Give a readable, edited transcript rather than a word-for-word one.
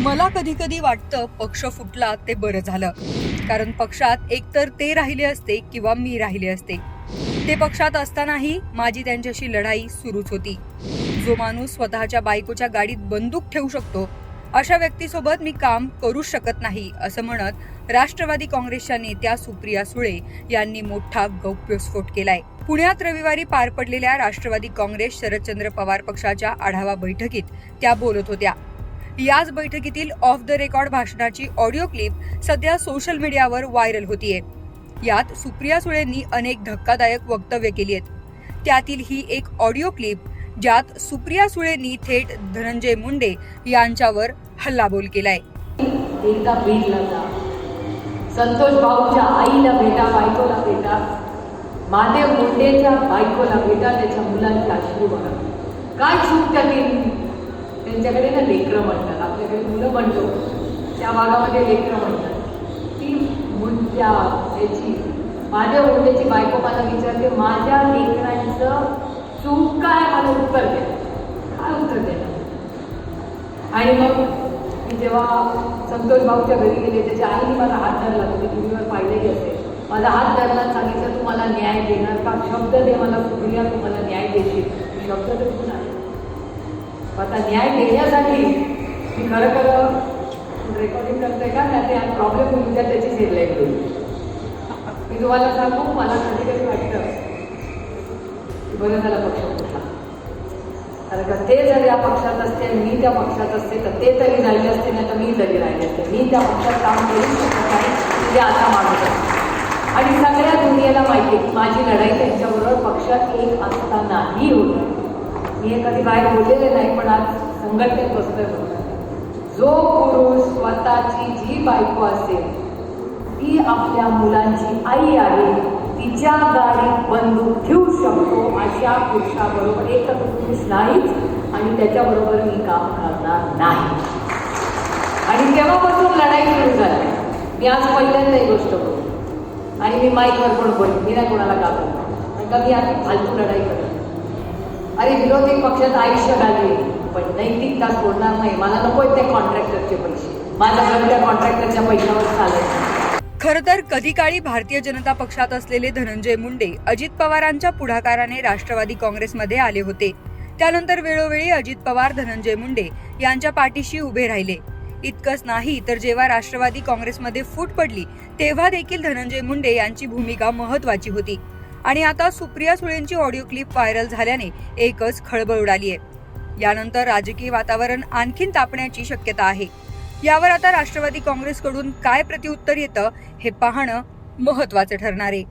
मला कधी कधी वाटतं पक्ष फुटला ते बरं झालं, कारण पक्षात एकतर ते राहिले असते किंवा मी राहिले असते. ते पक्षात असतानाही माझी त्यांच्याशी लढाई सुरूच होती. जो माणूस स्वतःच्या बायकोच्या गाडीत बंदूक ठेवू शकतो अशा व्यक्तीसोबत मी काम करूच शकत नाही, असं म्हणत राष्ट्रवादी काँग्रेसच्या नेत्या सुप्रिया सुळे यांनी मोठा गौप्यस्फोट केलाय. पुण्यात रविवारी पार पडलेल्या राष्ट्रवादी काँग्रेस शरदचंद्र पवार पक्षाच्या आढावा बैठकीत त्या बोलत होत्या. याच बैठकीतील ऑफ द रेकॉर्ड भाषणाची ऑडिओ क्लिप सध्या सोशल मीडियावर व्हायरल होतीये. यात सुप्रिया सुळेंनी अनेक धक्कादायक वक्तव्य केली आहेत. त्यातील ही एक ऑडिओ क्लिप ज्यात सुप्रिया सुळेंनी थेट धनंजय मुंडे यांच्यावर हल्लाबोल केलाय. एकदा बीडला जा, संतोष भाऊच्या आईला भेटा, बायकोला भेटा, महादेव मुंडेच्या बायकोला भेटा, त्याच्या मुलांची अश्रू बघा. काय चूक त्यांच्याकडे ना लेकरं म्हणतात, आपल्याकडे मुलं म्हणतो, त्या भागामध्ये लेकरं म्हणतात. ती मुंड्या त्याची महादेव मुंडेची बायको मला विचारते, माझ्या लेकरांचं चूक काय, मला उत्तर द्या. काय उत्तर देणार? आणि मग मी जेव्हा संतोष भाऊच्या घरी गेले, त्याच्या आईने मला हात धरला, तुम्ही टीव्हीवर पाहिलेली असेल. माझा हात धरला, सांगितलं तू मला न्याय देणार का? शब्द दे मला सुप्रिया, तू मला न्याय देशील. शब्द तर तू नाही. आता न्याय देण्यासाठी मी खरं रेकॉर्डिंग करते का त्यात आज प्रॉब्लेम होईल का त्याची हेडलाईन होईल. मी तुम्हाला सांगू, मला कधी कधी वाटतं बरं झालं पक्ष फुटला. कारण का ते जर या पक्षात असते आणि मी त्या पक्षात असते तर ते तरी राहिले असते, नाही तर मी तरी राहिले असते. मी त्या पक्षात काम करू शकत नाही, ते आता मागत असते. आणि सगळ्या दुनियेला माहिती आहे की माझी लढाई त्यांच्याबरोबर पक्षात एक असतानाही होती. मी हे कधी बाहेर बोललेले नाही, पण आज संघटनेत बसतोय. जो पुरुष स्वतःची जी बायको असेल ती आपल्या मुलांची आई आहे, तिच्या गाडीत बंदूक ठेवू शकतो, अशा पुरुषाबरोबर एक पुरुष नाहीच आणि त्याच्याबरोबर मी काम करणार नाही. आणि तेव्हापासून लढाई सुरू झाली. मी आज पहिल्यांदा ही गोष्ट बोलतो आणि मी माईकवर पण बोलतो, मी नाही कोणाला का बोलतो, कारण का मी आधी फालतू लढाई करतो. अरे विरोधी पक्षात आयुष्य घालवे पण नैतिकता सोडणार नाही. मला नको ते कॉन्ट्रॅक्टरचे पैसे, माझ्या त्या कॉन्ट्रॅक्टरच्या पैशावर चालत. खरं तर कधी काळी भारतीय जनता पक्षात असलेले धनंजय मुंडे अजित पवारांच्या पुढाकाराने राष्ट्रवादी काँग्रेसमध्ये आले होते. त्यानंतर वेळोवेळी अजित पवार धनंजय मुंडे यांच्या पाठीशी उभे राहिले. इतकंच नाही तर जेव्हा राष्ट्रवादी काँग्रेसमध्ये फूट पडली तेव्हा देखील धनंजय मुंडे यांची भूमिका महत्वाची होती. आणि आता सुप्रिया सुळेंची ऑडिओ क्लिप व्हायरल झाल्याने एकच खळबळ उडाली आहे. यानंतर राजकीय वातावरण आणखीन तापण्याची शक्यता आहे. यावर आता राष्ट्रवादी काँग्रेसकडून काय प्रत्युत्तर येतं हे पाहणं महत्वाचं ठरणार आहे.